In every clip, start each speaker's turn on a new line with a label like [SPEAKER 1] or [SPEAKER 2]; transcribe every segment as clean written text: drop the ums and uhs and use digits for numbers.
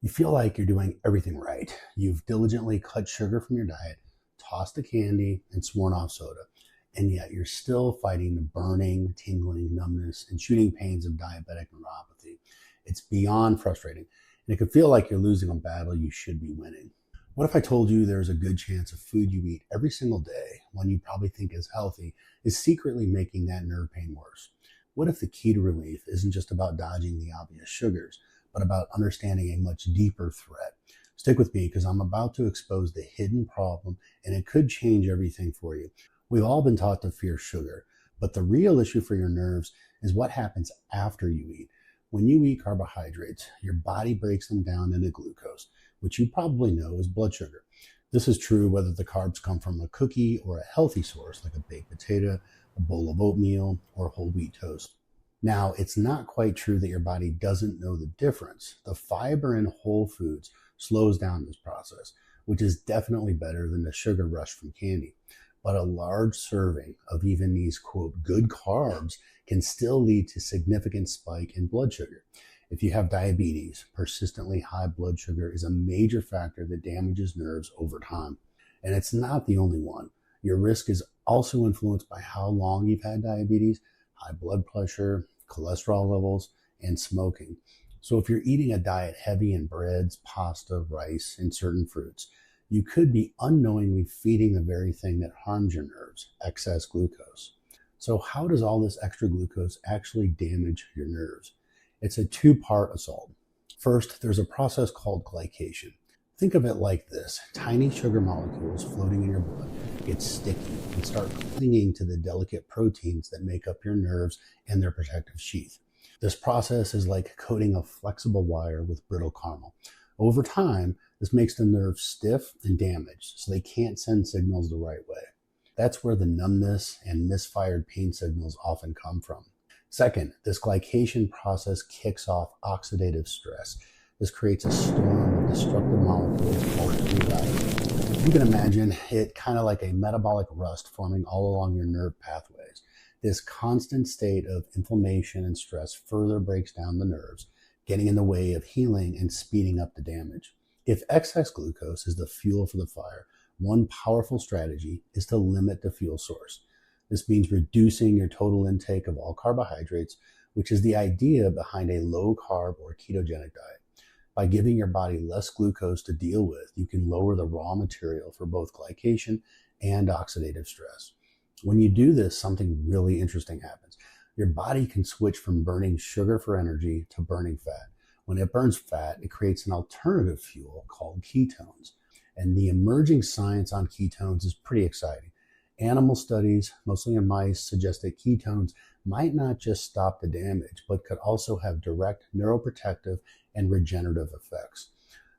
[SPEAKER 1] You feel like you're doing everything right. You've diligently cut sugar from your diet, tossed the candy, and sworn off soda. And yet you're still fighting the burning, tingling, numbness, and shooting pains of diabetic neuropathy. It's beyond frustrating. And it can feel like you're losing a battle you should be winning. What if I told you there's a good chance of food you eat every single day, one you probably think is healthy, is secretly making that nerve pain worse? What if the key to relief isn't just about dodging the obvious sugars, but about understanding a much deeper threat? Stick with me because I'm about to expose the hidden problem, and it could change everything for you. We've all been taught to fear sugar, but the real issue for your nerves is what happens after you eat. When you eat carbohydrates, your body breaks them down into glucose, which you probably know is blood sugar. This is true whether the carbs come from a cookie or a healthy source like a baked potato, a bowl of oatmeal, or whole wheat toast. Now, it's not quite true that your body doesn't know the difference. The fiber in whole foods slows down this process, which is definitely better than the sugar rush from candy. But a large serving of even these, quote, good carbs can still lead to significant spike in blood sugar. If you have diabetes, persistently high blood sugar is a major factor that damages nerves over time. And it's not the only one. Your risk is also influenced by how long you've had diabetes, high blood pressure, cholesterol levels, and smoking. So if you're eating a diet heavy in breads, pasta, rice, and certain fruits, you could be unknowingly feeding the very thing that harms your nerves, excess glucose. So how does all this extra glucose actually damage your nerves? It's a two-part assault. First, there's a process called glycation. Think of it like this. Tiny sugar molecules floating in your blood get sticky and start clinging to the delicate proteins that make up your nerves and their protective sheath. This process is like coating a flexible wire with brittle caramel. Over time, this makes the nerves stiff and damaged, so they can't send signals the right way. That's where the numbness and misfired pain signals often come from. Second, this glycation process kicks off oxidative stress. This creates a storm of destructive molecules called free radicals. You can imagine it kind of like a metabolic rust forming all along your nerve pathways. This constant state of inflammation and stress further breaks down the nerves, getting in the way of healing and speeding up the damage. If excess glucose is the fuel for the fire, one powerful strategy is to limit the fuel source. This means reducing your total intake of all carbohydrates, which is the idea behind a low-carb or ketogenic diet. By giving your body less glucose to deal with, you can lower the raw material for both glycation and oxidative stress. When you do this, something really interesting happens. Your body can switch from burning sugar for energy to burning fat. When it burns fat, it creates an alternative fuel called ketones. And the emerging science on ketones is pretty exciting. Animal studies, mostly in mice, suggest that ketones might not just stop the damage, but could also have direct neuroprotective and regenerative effects.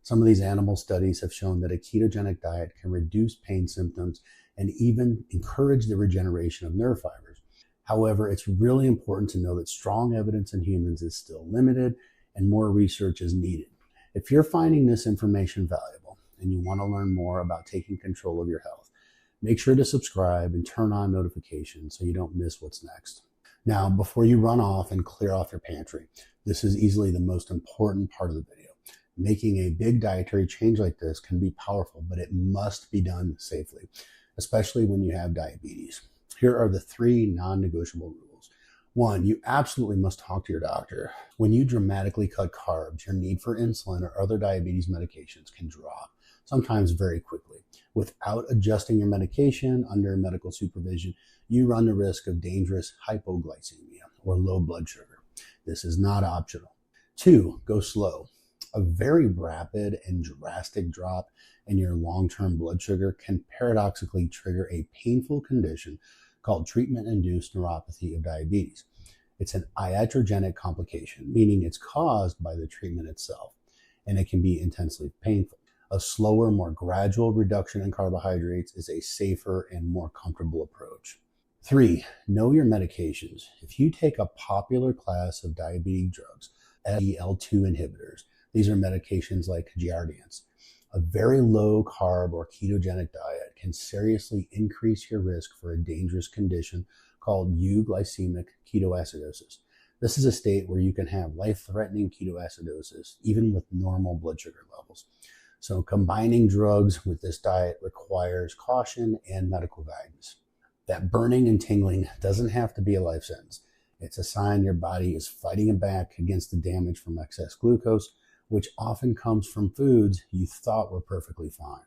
[SPEAKER 1] Some of these animal studies have shown that a ketogenic diet can reduce pain symptoms and even encourage the regeneration of nerve fibers. However, it's really important to know that strong evidence in humans is still limited and more research is needed. If you're finding this information valuable and you want to learn more about taking control of your health, make sure to subscribe and turn on notifications so you don't miss what's next. Now, before you run off and clear off your pantry, this is easily the most important part of the video. Making a big dietary change like this can be powerful, but it must be done safely, especially when you have diabetes. Here are the 3 non-negotiable rules. 1, you absolutely must talk to your doctor. When you dramatically cut carbs, your need for insulin or other diabetes medications can drop, sometimes very quickly. Without adjusting your medication under medical supervision, you run the risk of dangerous hypoglycemia or low blood sugar. This is not optional. 2, go slow. A very rapid and drastic drop in your long-term blood sugar can paradoxically trigger a painful condition called treatment-induced neuropathy of diabetes. It's an iatrogenic complication, meaning it's caused by the treatment itself, and it can be intensely painful. A slower, more gradual reduction in carbohydrates is a safer and more comfortable approach. 3, know your medications. If you take a popular class of diabetic drugs, SGLT2 inhibitors, these are medications like Jardiance. A very low carb or ketogenic diet can seriously increase your risk for a dangerous condition called euglycemic ketoacidosis. This is a state where you can have life-threatening ketoacidosis, even with normal blood sugar levels. So combining drugs with this diet requires caution and medical guidance. That burning and tingling doesn't have to be a life sentence. It's a sign your body is fighting back against the damage from excess glucose, which often comes from foods you thought were perfectly fine.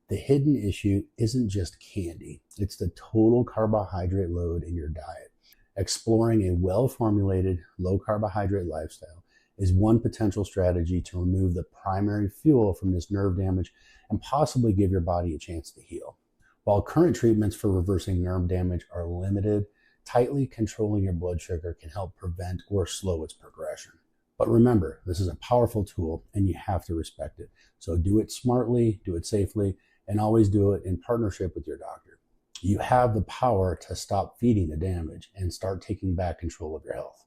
[SPEAKER 1] The hidden issue isn't just candy. It's the total carbohydrate load in your diet. Exploring a well-formulated, low-carbohydrate lifestyle is one potential strategy to remove the primary fuel from this nerve damage and possibly give your body a chance to heal. While current treatments for reversing nerve damage are limited, tightly controlling your blood sugar can help prevent or slow its progression. But remember, this is a powerful tool and you have to respect it. So do it smartly, do it safely, and always do it in partnership with your doctor. You have the power to stop feeding the damage and start taking back control of your health.